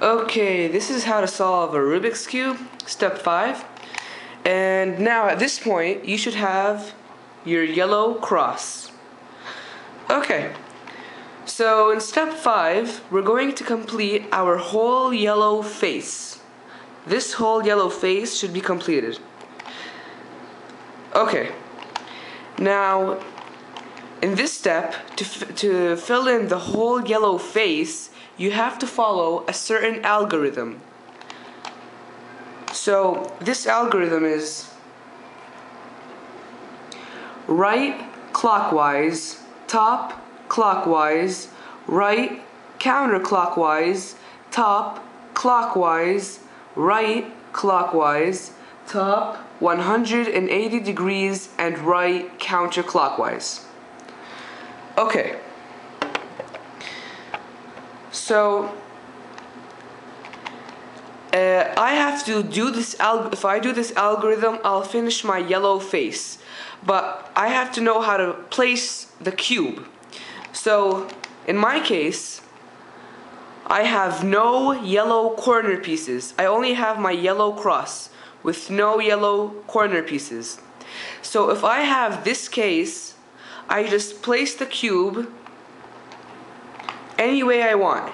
Okay, this is how to solve a Rubik's Cube, step 5. And now at this point, you should have your yellow cross. Okay, so in step 5, we're going to complete our whole yellow face. This whole yellow face should be completed. Okay, now in this step, to fill in the whole yellow face, you have to follow a certain algorithm. So this algorithm is right clockwise, top clockwise, right counterclockwise, top clockwise, right clockwise, top 180 degrees, and right counterclockwise. Okay, so I have to do this. If I do this algorithm, I'll finish my yellow face, but I have to know how to place the cube. So in my case, I have no yellow corner pieces. I only have my yellow cross with no yellow corner pieces. So if I have this case, I just place the cube any way I want.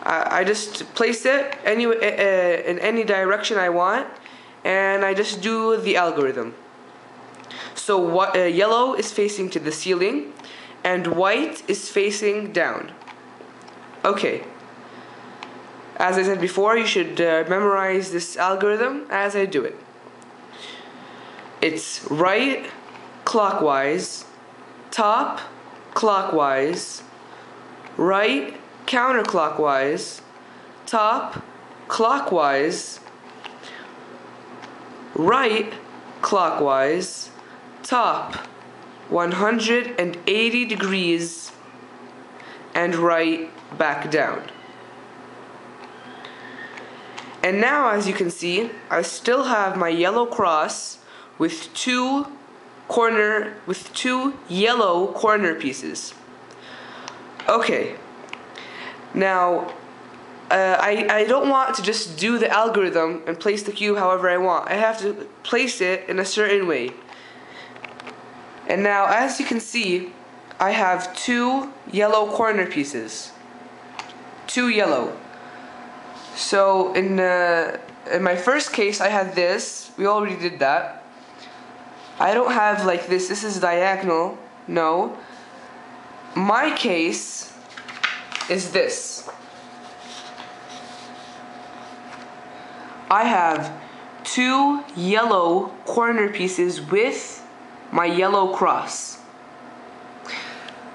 I just place it in any direction I want, and I just do the algorithm. So what, yellow is facing to the ceiling, and white is facing down. Okay. As I said before, you should memorize this algorithm as I do it. It's right clockwise, top clockwise, right counterclockwise, top clockwise, right clockwise, top 180 degrees, and right back down. And now, as you can see, I still have my yellow cross with two yellow corner pieces. Okay. Now, I don't want to just do the algorithm and place the cube however I want. I have to place it in a certain way. And now, as you can see, I have two yellow corner pieces. Two yellow. So in my first case, I had this. We already did that. I don't have like this. This is diagonal. No. My case is this. I have two yellow corner pieces with my yellow cross.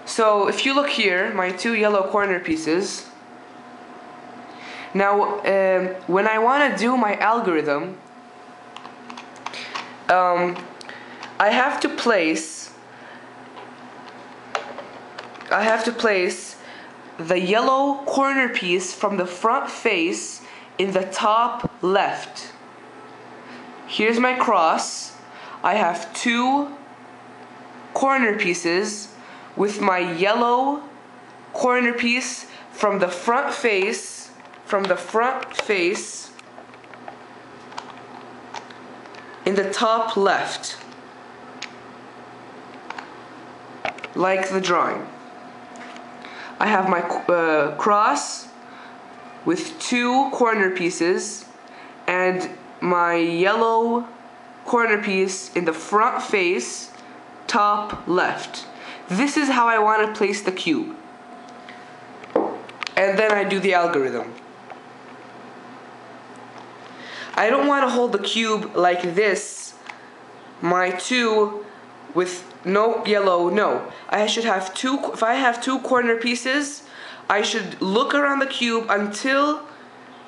So if you look here, my two yellow corner pieces. Now, when I want to do my algorithm, I have to place the yellow corner piece from the front face in the top left. Here's my cross. I have two corner pieces with my yellow corner piece from the front face, in the top left, like the drawing. I have my cross with two corner pieces and my yellow corner piece in the front face, top left. This is how I want to place the cube. And then I do the algorithm. I don't want to hold the cube like this, my two with no yellow, no. I should have two. If I have two corner pieces, I should look around the cube until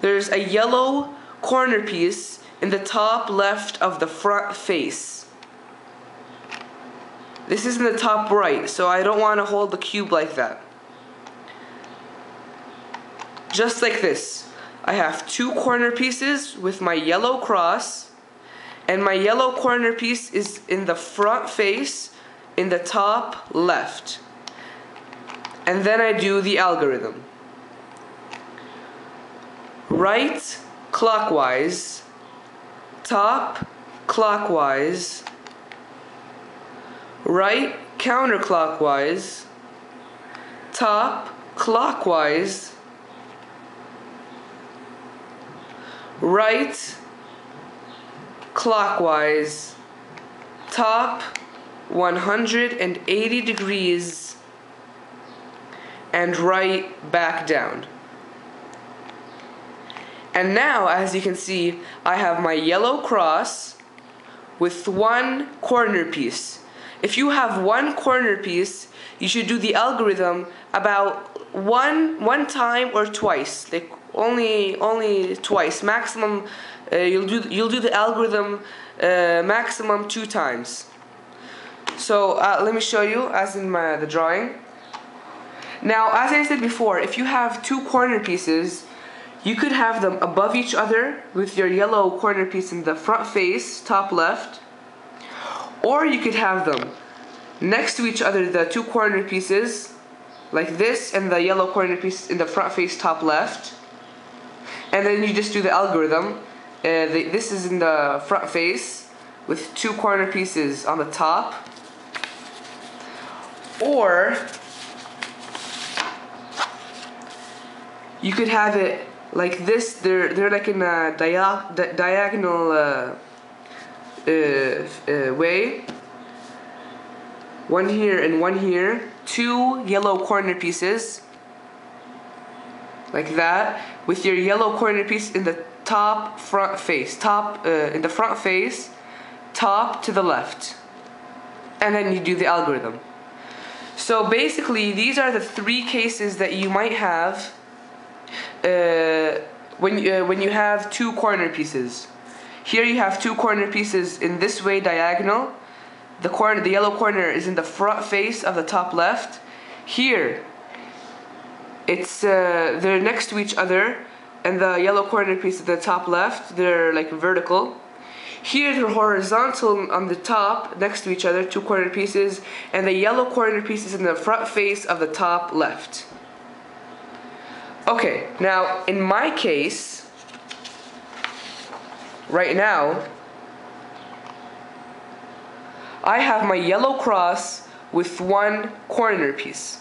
there's a yellow corner piece in the top left of the front face. This is in the top right, so I don't want to hold the cube like that. Just like this. I have two corner pieces with my yellow cross, and my yellow corner piece is in the front face in the top left. And then I do the algorithm. right clockwise, top clockwise, right counterclockwise, top clockwise, right clockwise, top 180 degrees, and right back down. And now, as you can see, I have my yellow cross with one corner piece. If you have one corner piece, you should do the algorithm about one time or twice, like only twice. Maximum, you'll do the algorithm maximum 2 times. So let me show you, as in the drawing. Now, as I said before, if you have 2 corner pieces, you could have them above each other with your yellow corner piece in the front face, top left, or you could have them next to each other, the 2 corner pieces, like this, and the yellow corner piece in the front face, top left, and then you just do the algorithm. This is in the front face with 2 corner pieces on the top, or you could have it like this. They're like in a diagonal way. One here and one here. 2 yellow corner pieces, like that, with your yellow corner piece in the top front face. In the front face, top to the left, and then you do the algorithm. So basically, these are the 3 cases that you might have when you have 2 corner pieces. Here you have 2 corner pieces in this way, diagonal. The yellow corner is in the front face of the top left. Here, it's they're next to each other, and the yellow corner piece at the top left, they're like vertical. Here they're horizontal on the top, next to each other, 2 corner pieces, and the yellow corner piece is in the front face of the top left. Okay, now in my case, right now, I have my yellow cross with 1 corner piece.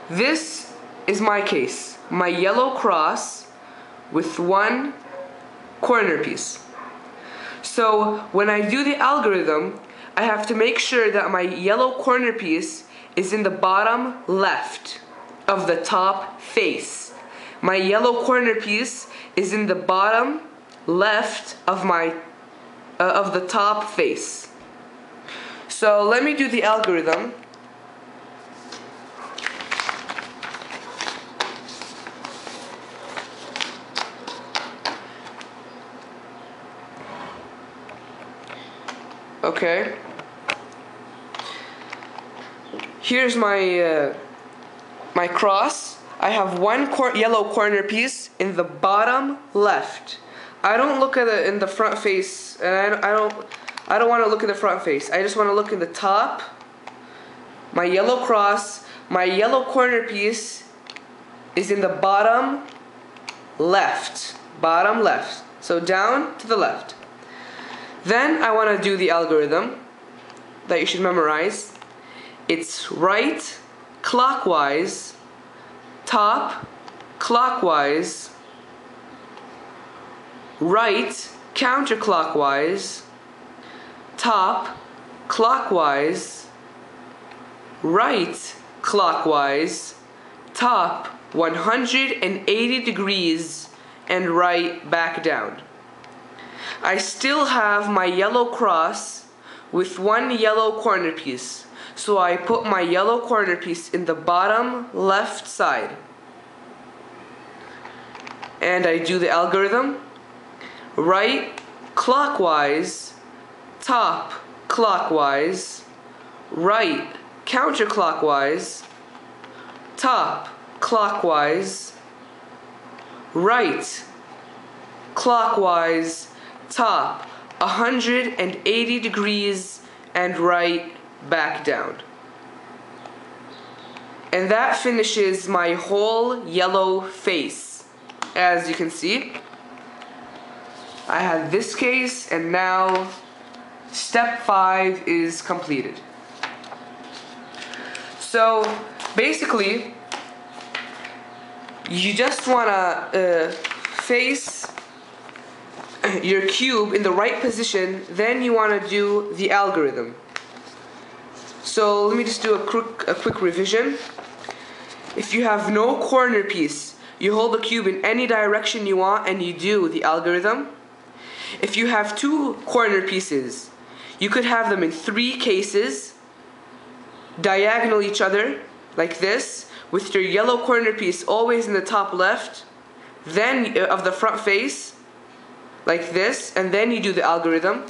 This is my case, my yellow cross with 1 corner piece. So when I do the algorithm, I have to make sure that my yellow corner piece is in the bottom left of the top face. My yellow corner piece is in the bottom left of of the top face. So let me do the algorithm. Okay. Here's my my cross. I have 1 yellow corner piece in the bottom left. I don't look at it in the front face, and I don't want to look in the front face. I just want to look in the top. My yellow cross, my yellow corner piece is in the bottom left. Bottom left. So down to the left. Then I want to do the algorithm that you should memorize. It's right clockwise, top clockwise, right counterclockwise, top clockwise, right clockwise, top 180 degrees, and right back down. I still have my yellow cross with 1 yellow corner piece. So I put my yellow corner piece in the bottom left side. And I do the algorithm. Right clockwise, top clockwise, right counterclockwise, top clockwise, right clockwise, top 180 degrees, and right back down. And that finishes my whole yellow face. As you can see, I had this case, and now step 5 is completed. So basically, you just want to face your cube in the right position, then you want to do the algorithm. So let me just do a quick revision. If you have no corner piece, you hold the cube in any direction you want and you do the algorithm. If you have 2 corner pieces, you could have them in 3 cases, diagonal each other, like this, with your yellow corner piece always in the top left, then of the front face, like this, and then you do the algorithm.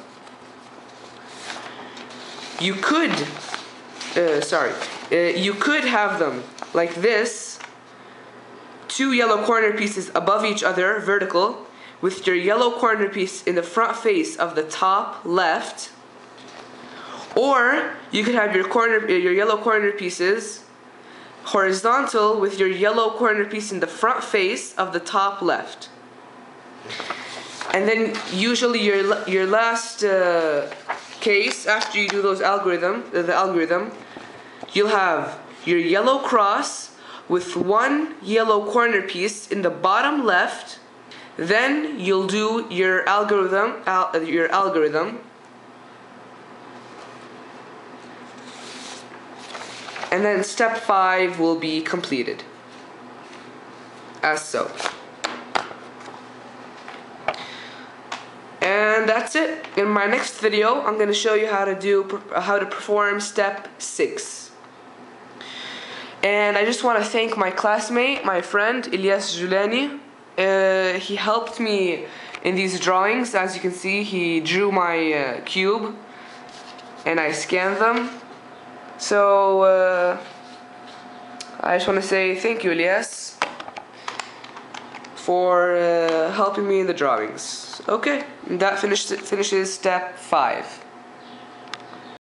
You could, you could have them like this, 2 yellow corner pieces above each other, vertical, with your yellow corner piece in the front face of the top left. Or you could have your yellow corner pieces horizontal with your yellow corner piece in the front face of the top left. And then usually your last case, after you do the algorithm, you'll have your yellow cross with 1 yellow corner piece in the bottom left. Then you'll do your algorithm. And then step 5 will be completed, as so. And that's it. In my next video, I'm going to show you how to perform step 6. And I just want to thank my classmate, my friend Ilyas Julani. He helped me in these drawings. As you can see, he drew my cube, and I scanned them. So I just want to say thank you, Ilyas, for helping me in the drawings. Okay, and that finishes step 5.